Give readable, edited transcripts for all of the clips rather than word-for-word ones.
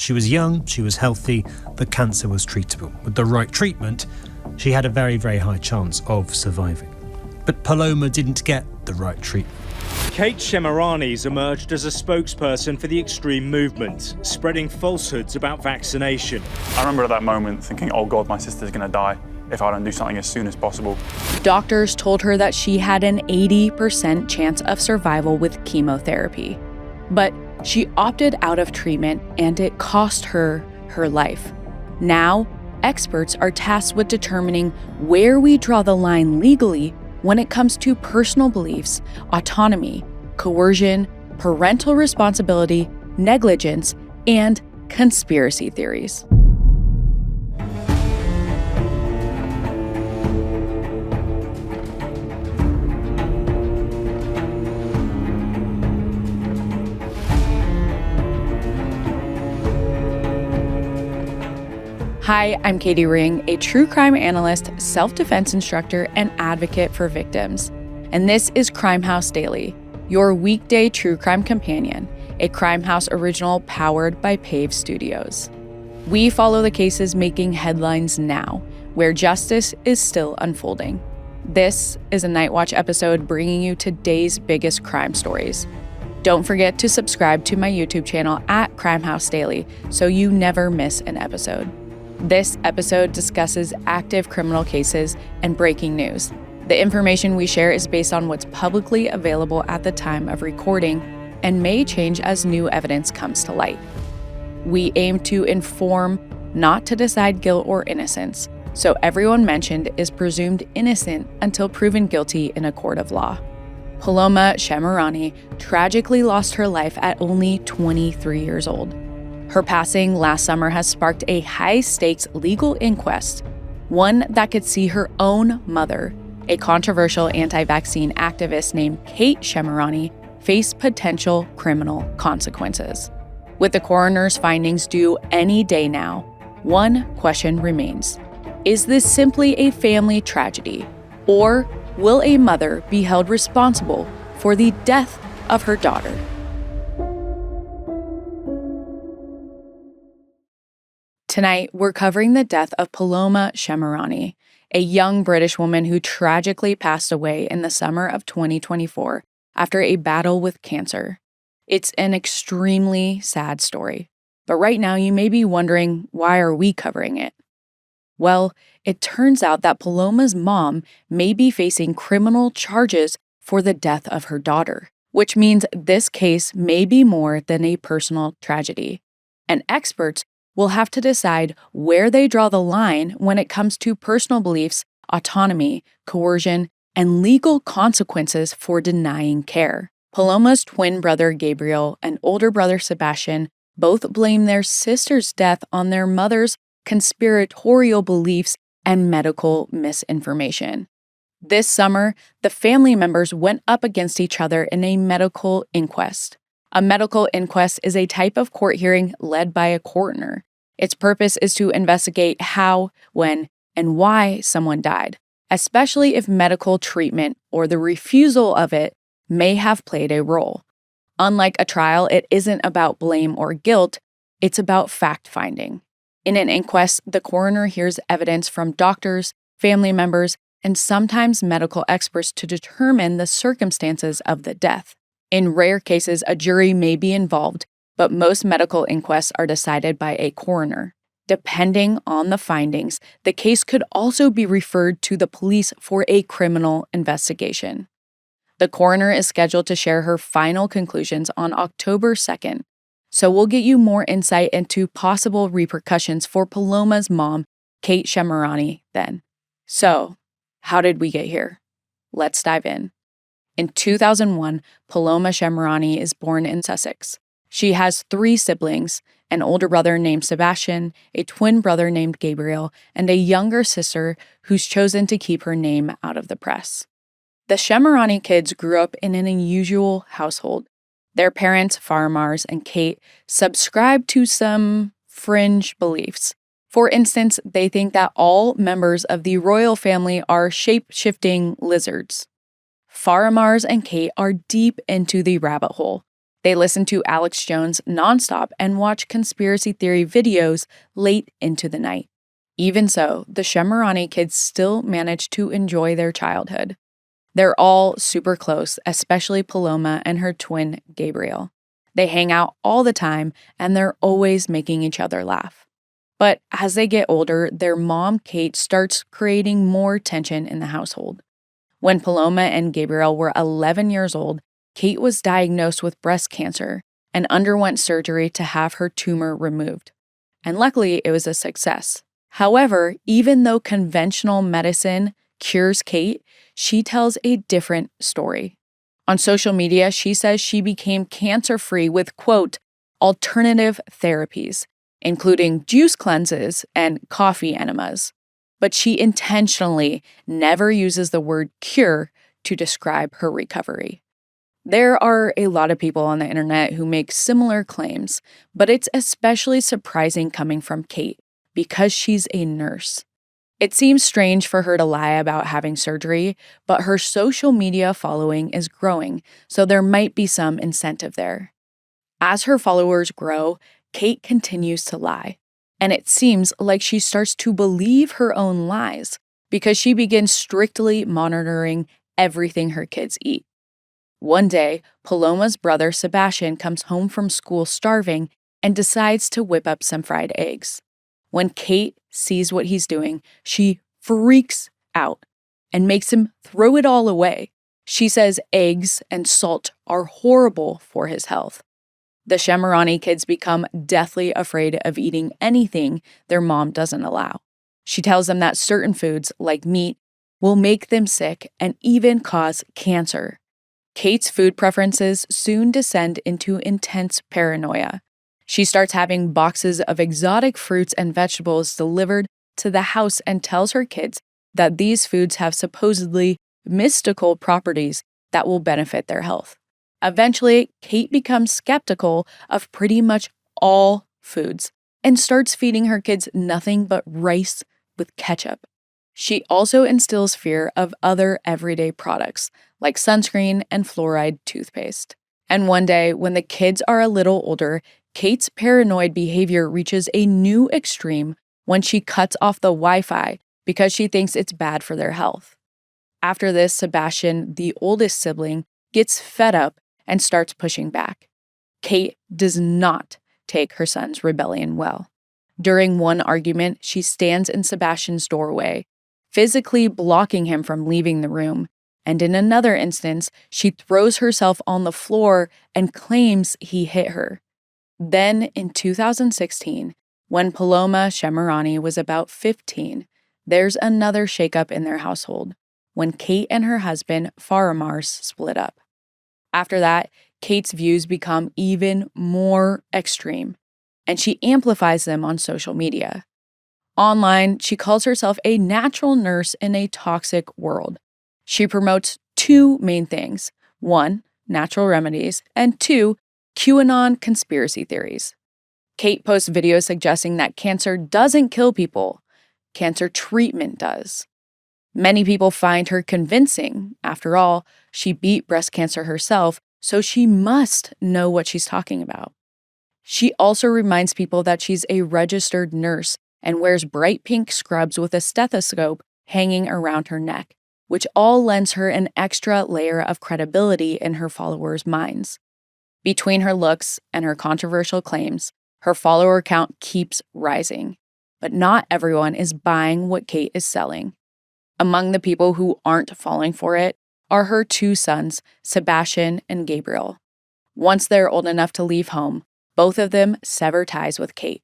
She was young, she was healthy, the cancer was treatable. With the right treatment, she had a very, very high chance of surviving. But Paloma didn't get the right treatment. Kate Shemirani's emerged as a spokesperson for the extreme movement, spreading falsehoods about vaccination. I remember at that moment thinking, oh God, my sister's going to die if I don't do something as soon as possible. Doctors told her that she had an 80% chance of survival with chemotherapy. But she opted out of treatment and it cost her her life. Now, experts are tasked with determining where we draw the line legally when it comes to personal beliefs, autonomy, coercion, parental responsibility, negligence, and conspiracy theories. Hi, I'm Katie Ring, a true crime analyst, self-defense instructor, and advocate for victims. And this is Crime House Daily, your weekday true crime companion, a Crime House original powered by Pave Studios. We follow the cases making headlines now, where justice is still unfolding. This is a Night Watch episode bringing you today's biggest crime stories. Don't forget to subscribe to my YouTube channel at Crime House Daily so you never miss an episode. This episode discusses active criminal cases and breaking news. The information we share is based on what's publicly available at the time of recording and may change as new evidence comes to light. We aim to inform, not to decide guilt or innocence, so everyone mentioned is presumed innocent until proven guilty in a court of law. Paloma Shemirani tragically lost her life at only 23 years old. Her passing last summer has sparked a high-stakes legal inquest, one that could see her own mother, a controversial anti-vaccine activist named Kate Shemirani, face potential criminal consequences. With the coroner's findings due any day now, one question remains. Is this simply a family tragedy, or will a mother be held responsible for the death of her daughter? Tonight, we're covering the death of Paloma Shemirani, a young British woman who tragically passed away in the summer of 2024 after a battle with cancer. It's an extremely sad story, but right now you may be wondering, why are we covering it? Well, it turns out that Paloma's mom may be facing criminal charges for the death of her daughter, which means this case may be more than a personal tragedy. And experts will have to decide where they draw the line when it comes to personal beliefs, autonomy, coercion, and legal consequences for denying care. Paloma's twin brother Gabriel and older brother Sebastian both blame their sister's death on their mother's conspiratorial beliefs and medical misinformation. This summer, the family members went up against each other in a medical inquest. A medical inquest is a type of court hearing led by a coroner. Its purpose is to investigate how, when, and why someone died, especially if medical treatment or the refusal of it may have played a role. Unlike a trial, it isn't about blame or guilt, it's about fact-finding. In an inquest, the coroner hears evidence from doctors, family members, and sometimes medical experts to determine the circumstances of the death. In rare cases, a jury may be involved, but most medical inquests are decided by a coroner. Depending on the findings, the case could also be referred to the police for a criminal investigation. The coroner is scheduled to share her final conclusions on October 2nd, so we'll get you more insight into possible repercussions for Paloma's mom, Kate Shemirani, then. So, how did we get here? Let's dive in. In 2001, Paloma Shemirani is born in Sussex. She has 3 siblings, an older brother named Sebastian, a twin brother named Gabriel, and a younger sister who's chosen to keep her name out of the press. The Shamarani kids grew up in an unusual household. Their parents, Farmars and Kate, subscribed to some fringe beliefs. For instance, they think that all members of the royal family are shape-shifting lizards. Farmars and Kate are deep into the rabbit hole. They listen to Alex Jones nonstop and watch conspiracy theory videos late into the night. Even so, the Shemirani kids still manage to enjoy their childhood. They're all super close, especially Paloma and her twin, Gabriel. They hang out all the time, and they're always making each other laugh. But as they get older, their mom, Kate, starts creating more tension in the household. When Paloma and Gabriel were 11 years old, Kate was diagnosed with breast cancer and underwent surgery to have her tumor removed. And luckily, it was a success. However, even though conventional medicine cures Kate, she tells a different story. On social media, she says she became cancer-free with, quote, alternative therapies, including juice cleanses and coffee enemas. But she intentionally never uses the word cure to describe her recovery. There are a lot of people on the internet who make similar claims, but it's especially surprising coming from Kate because she's a nurse. It seems strange for her to lie about having surgery, but her social media following is growing, so there might be some incentive there. As her followers grow, Kate continues to lie, and it seems like she starts to believe her own lies because she begins strictly monitoring everything her kids eat. One day, Paloma's brother Sebastian comes home from school starving and decides to whip up some fried eggs. When Kate sees what he's doing, she freaks out and makes him throw it all away. She says eggs and salt are horrible for his health. The Shamarani kids become deathly afraid of eating anything their mom doesn't allow. She tells them that certain foods, like meat, will make them sick and even cause cancer. Kate's food preferences soon descend into intense paranoia. She starts having boxes of exotic fruits and vegetables delivered to the house and tells her kids that these foods have supposedly mystical properties that will benefit their health. Eventually, Kate becomes skeptical of pretty much all foods and starts feeding her kids nothing but rice with ketchup. She also instills fear of other everyday products like sunscreen and fluoride toothpaste. And one day, when the kids are a little older, Kate's paranoid behavior reaches a new extreme when she cuts off the Wi-Fi because she thinks it's bad for their health. After this, Sebastian, the oldest sibling, gets fed up and starts pushing back. Kate does not take her son's rebellion well. During one argument, she stands in Sebastian's doorway, physically blocking him from leaving the room, and in another instance, she throws herself on the floor and claims he hit her. Then, in 2016, when Paloma Shemirani was about 15, there's another shakeup in their household when Kate and her husband, Faramars, split up. After that, Kate's views become even more extreme, and she amplifies them on social media. Online, she calls herself a natural nurse in a toxic world. She promotes two main things: one, natural remedies, and two, QAnon conspiracy theories. Kate posts videos suggesting that cancer doesn't kill people. Cancer treatment does. Many people find her convincing. After all, she beat breast cancer herself, so she must know what she's talking about. She also reminds people that she's a registered nurse and wears bright pink scrubs with a stethoscope hanging around her neck, which all lends her an extra layer of credibility in her followers' minds. Between her looks and her controversial claims, her follower count keeps rising. But not everyone is buying what Kate is selling. Among the people who aren't falling for it are her two sons, Sebastian and Gabriel. Once they're old enough to leave home, both of them sever ties with Kate.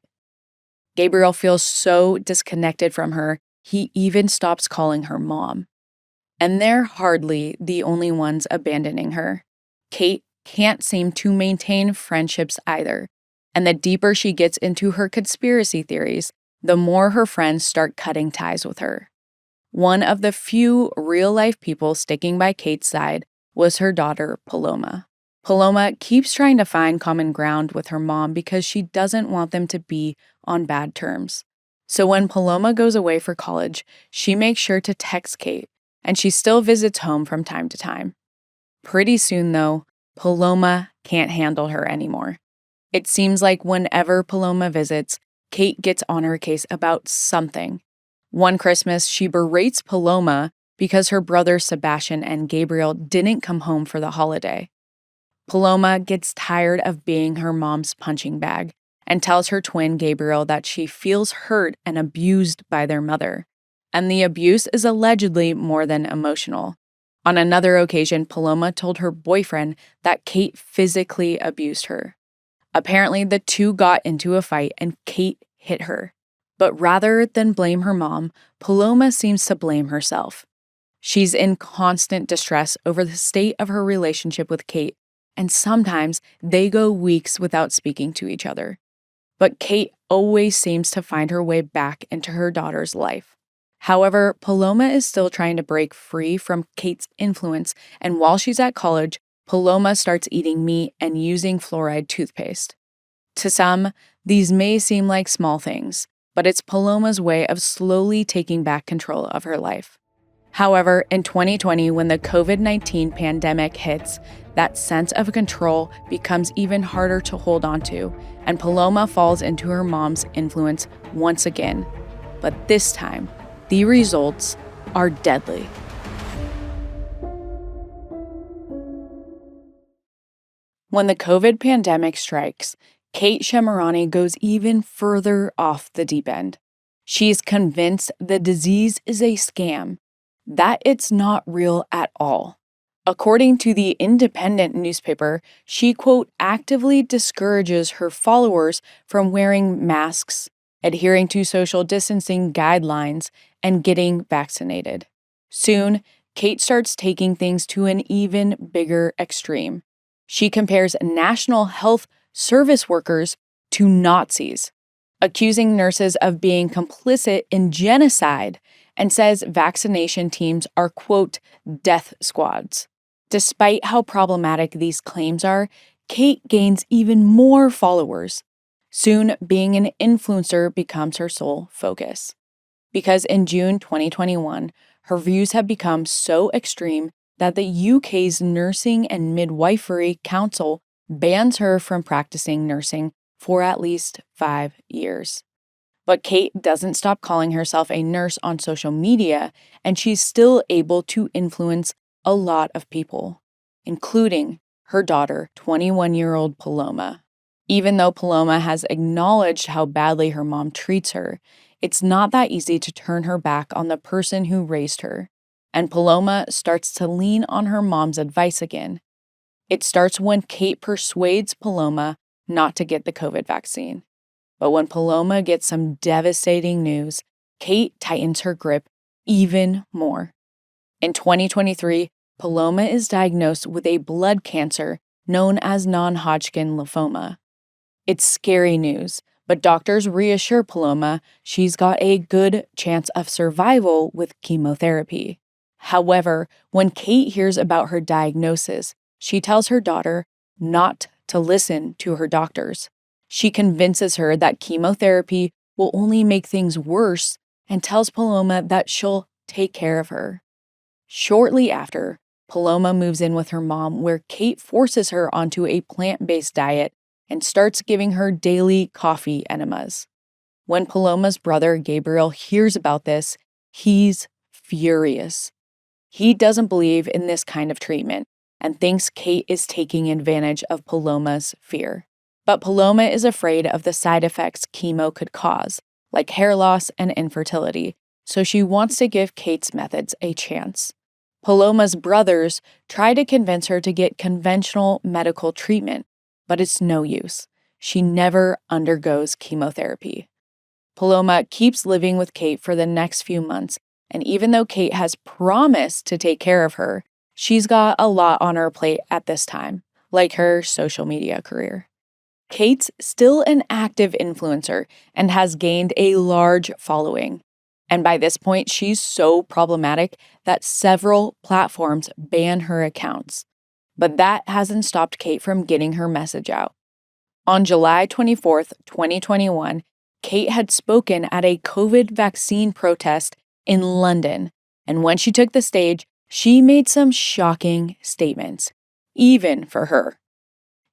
Gabriel feels so disconnected from her, he even stops calling her mom. And they're hardly the only ones abandoning her. Kate can't seem to maintain friendships either, and the deeper she gets into her conspiracy theories, the more her friends start cutting ties with her. One of the few real-life people sticking by Kate's side was her daughter, Paloma. Paloma keeps trying to find common ground with her mom because she doesn't want them to be on bad terms. So when Paloma goes away for college, she makes sure to text Kate, and she still visits home from time to time. Pretty soon, though, Paloma can't handle her anymore. It seems like whenever Paloma visits, Kate gets on her case about something. One Christmas, she berates Paloma because her brothers Sebastian and Gabriel didn't come home for the holiday. Paloma gets tired of being her mom's punching bag and tells her twin Gabriel that she feels hurt and abused by their mother. And the abuse is allegedly more than emotional. On another occasion, Paloma told her boyfriend that Kate physically abused her. Apparently, the two got into a fight and Kate hit her. But rather than blame her mom, Paloma seems to blame herself. She's in constant distress over the state of her relationship with Kate, and sometimes they go weeks without speaking to each other. But Kate always seems to find her way back into her daughter's life. However, Paloma is still trying to break free from Kate's influence, and while she's at college, Paloma starts eating meat and using fluoride toothpaste. To some, these may seem like small things, but it's Paloma's way of slowly taking back control of her life. However, in 2020, when the COVID-19 pandemic hits, that sense of control becomes even harder to hold on to, and Paloma falls into her mom's influence once again. But this time, the results are deadly. When the COVID pandemic strikes, Kate Shemirani goes even further off the deep end. She's convinced the disease is a scam, that it's not real at all. According to the Independent newspaper, she, quote, actively discourages her followers from wearing masks, adhering to social distancing guidelines, and getting vaccinated. Soon, Kate starts taking things to an even bigger extreme. She compares National Health Service workers to Nazis, accusing nurses of being complicit in genocide, and says vaccination teams are, quote, death squads. Despite how problematic these claims are, Kate gains even more followers. Soon, being an influencer becomes her sole focus. Because in June 2021, her views have become so extreme that the UK's Nursing and Midwifery Council bans her from practicing nursing for at least 5 years. But Kate doesn't stop calling herself a nurse on social media, and she's still able to influence a lot of people, including her daughter, 21-year-old Paloma. Even though Paloma has acknowledged how badly her mom treats her, it's not that easy to turn her back on the person who raised her, and Paloma starts to lean on her mom's advice again. It starts when Kate persuades Paloma not to get the COVID vaccine. But when Paloma gets some devastating news, Kate tightens her grip even more. In 2023, Paloma is diagnosed with a blood cancer known as non-Hodgkin lymphoma. It's scary news, but doctors reassure Paloma she's got a good chance of survival with chemotherapy. However, when Kate hears about her diagnosis, she tells her daughter not to listen to her doctors. She convinces her that chemotherapy will only make things worse and tells Paloma that she'll take care of her. Shortly after, Paloma moves in with her mom, where Kate forces her onto a plant-based diet and starts giving her daily coffee enemas. When Paloma's brother Gabriel hears about this, he's furious. He doesn't believe in this kind of treatment and thinks Kate is taking advantage of Paloma's fear. But Paloma is afraid of the side effects chemo could cause, like hair loss and infertility, so she wants to give Kate's methods a chance. Paloma's brothers try to convince her to get conventional medical treatment, but it's no use. She never undergoes chemotherapy. Paloma keeps living with Kate for the next few months, and even though Kate has promised to take care of her, she's got a lot on her plate at this time, like her social media career. Kate's still an active influencer and has gained a large following. And by this point, she's so problematic that several platforms ban her accounts. But that hasn't stopped Kate from getting her message out. On July 24th, 2021, Kate had spoken at a COVID vaccine protest in London. And when she took the stage, she made some shocking statements, even for her.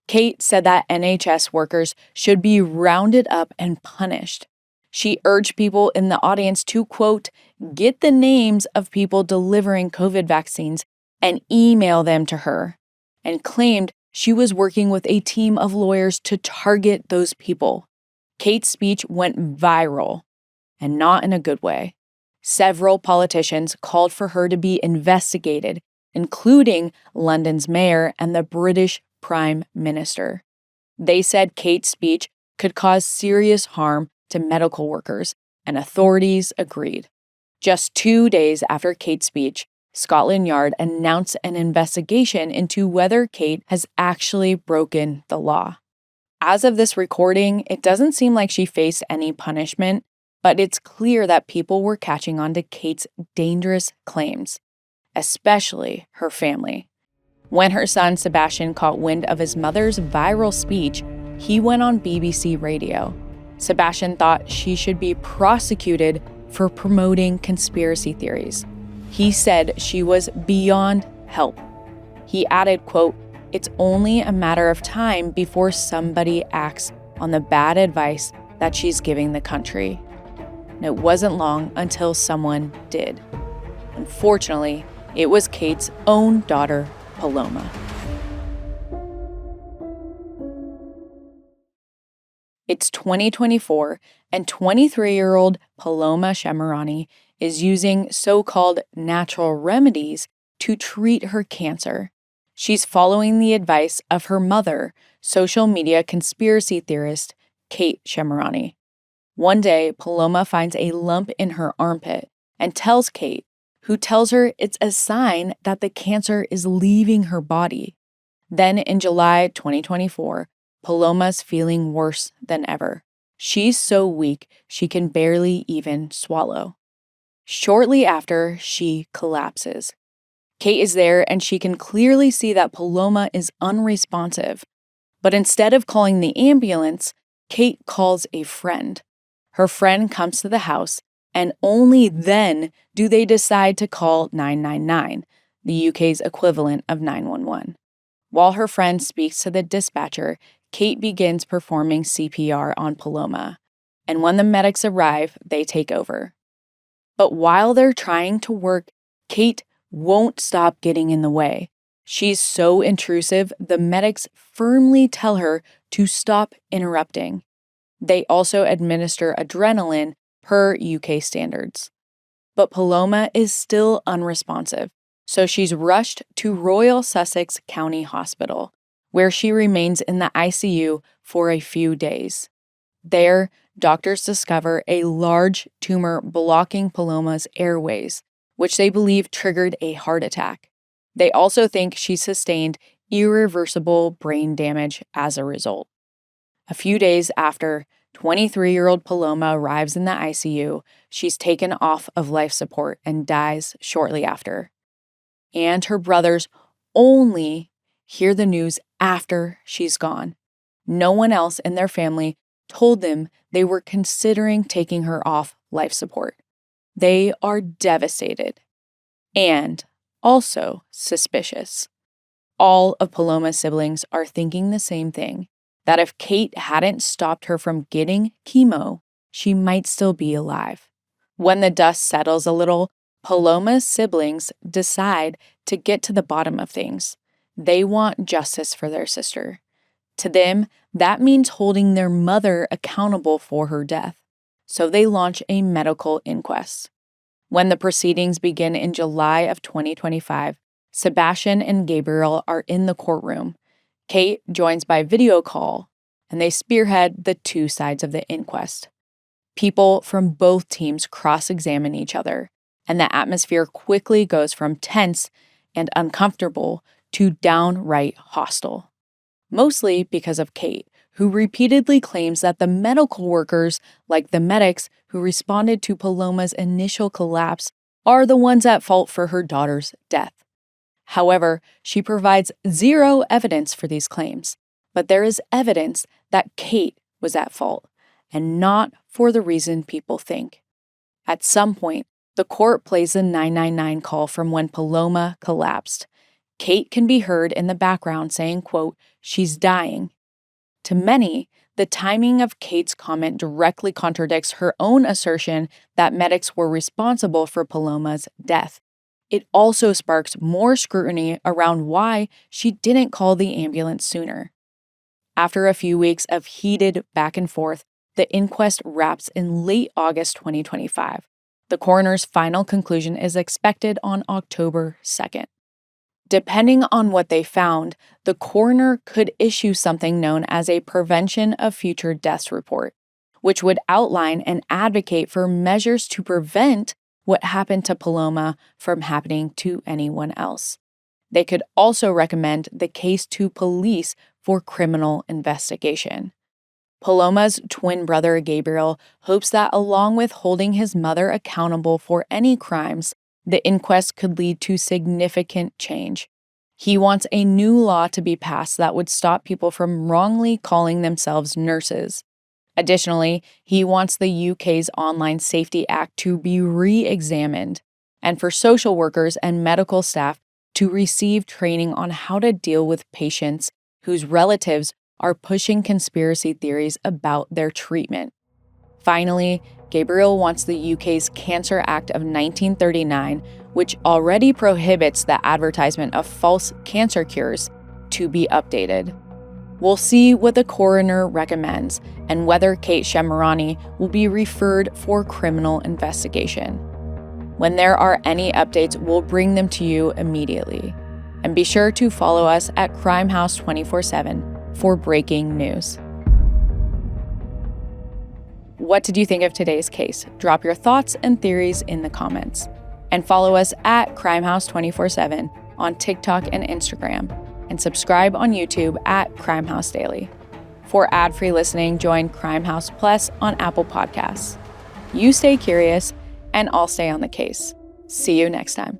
Kate said that NHS workers should be rounded up and punished. She urged people in the audience to, quote, get the names of people delivering COVID vaccines and email them to her, and claimed she was working with a team of lawyers to target those people. Kate's speech went viral, and not in a good way. Several politicians called for her to be investigated, including London's mayor and the British Prime Minister. They said Kate's speech could cause serious harm to medical workers, and authorities agreed. Just 2 days after Kate's speech, Scotland Yard announced an investigation into whether Kate has actually broken the law. As of this recording, it doesn't seem like she faced any punishment, but it's clear that people were catching on to Kate's dangerous claims, especially her family. When her son Sebastian caught wind of his mother's viral speech, he went on BBC Radio. Sebastian thought she should be prosecuted for promoting conspiracy theories. He said she was beyond help. He added, quote, it's only a matter of time before somebody acts on the bad advice that she's giving the country. And it wasn't long until someone did. Unfortunately, it was Kate's own daughter, Paloma. It's 2024, and 23-year-old Paloma Shemirani is using so-called natural remedies to treat her cancer. She's following the advice of her mother, social media conspiracy theorist Kate Shemirani. One day, Paloma finds a lump in her armpit and tells Kate, who tells her it's a sign that the cancer is leaving her body. Then in July 2024, Paloma's feeling worse than ever. She's so weak she can barely even swallow. Shortly after, she collapses. Kate is there and she can clearly see that Paloma is unresponsive. But instead of calling the ambulance, Kate calls a friend. Her friend comes to the house, and only then do they decide to call 999, the UK's equivalent of 911. While her friend speaks to the dispatcher, Kate begins performing CPR on Paloma, and when the medics arrive, they take over. But while they're trying to work, Kate won't stop getting in the way. She's so intrusive, the medics firmly tell her to stop interrupting. They also administer adrenaline per UK standards. But Paloma is still unresponsive, so she's rushed to Royal Sussex County Hospital, where she remains in the ICU for a few days. There, doctors discover a large tumor blocking Paloma's airways, which they believe triggered a heart attack. They also think she sustained irreversible brain damage as a result. A few days after 23-year-old Paloma arrives in the ICU, she's taken off of life support and dies shortly after. And her brothers only hear the news after she's gone. No one else in their family told them they were considering taking her off life support. They are devastated and also suspicious. All of Paloma's siblings are thinking the same thing, that if Kate hadn't stopped her from getting chemo, she might still be alive. When the dust settles a little, Paloma's siblings decide to get to the bottom of things. They want justice for their sister. To them, that means holding their mother accountable for her death. So they launch a medical inquest. When the proceedings begin in July of 2025, Sebastian and Gabriel are in the courtroom. Kate joins by video call, and they spearhead the two sides of the inquest. People from both teams cross-examine each other, and the atmosphere quickly goes from tense and uncomfortable to downright hostile. Mostly because of Kate, who repeatedly claims that the medical workers, like the medics who responded to Paloma's initial collapse, are the ones at fault for her daughter's death. However, she provides zero evidence for these claims, but there is evidence that Kate was at fault, and not for the reason people think. At some point, the court plays the 999 call from when Paloma collapsed. Kate can be heard in the background saying, quote, "She's dying." To many, the timing of Kate's comment directly contradicts her own assertion that medics were responsible for Paloma's death. It also sparks more scrutiny around why she didn't call the ambulance sooner. After a few weeks of heated back and forth, the inquest wraps in late August 2025. The coroner's final conclusion is expected on October 2nd. Depending on what they found, the coroner could issue something known as a Prevention of Future Deaths report, which would outline and advocate for measures to prevent what happened to Paloma from happening to anyone else. They could also recommend the case to police for criminal investigation. Paloma's twin brother, Gabriel, hopes that along with holding his mother accountable for any crimes, the inquest could lead to significant change. He wants a new law to be passed that would stop people from wrongly calling themselves nurses. Additionally, he wants the UK's Online Safety Act to be re-examined, and for social workers and medical staff to receive training on how to deal with patients whose relatives are pushing conspiracy theories about their treatment. Finally, Gabriel wants the UK's Cancer Act of 1939, which already prohibits the advertisement of false cancer cures, to be updated. We'll see what the coroner recommends and whether Kate Shemirani will be referred for criminal investigation. When there are any updates, we'll bring them to you immediately. And be sure to follow us at Crimehouse 24/7 for breaking news. What did you think of today's case? Drop your thoughts and theories in the comments. And follow us at Crimehouse 24/7 on TikTok and Instagram. And subscribe on YouTube at Crimehouse Daily. For ad-free listening, join Crimehouse Plus on Apple Podcasts. You stay curious, and I'll stay on the case. See you next time.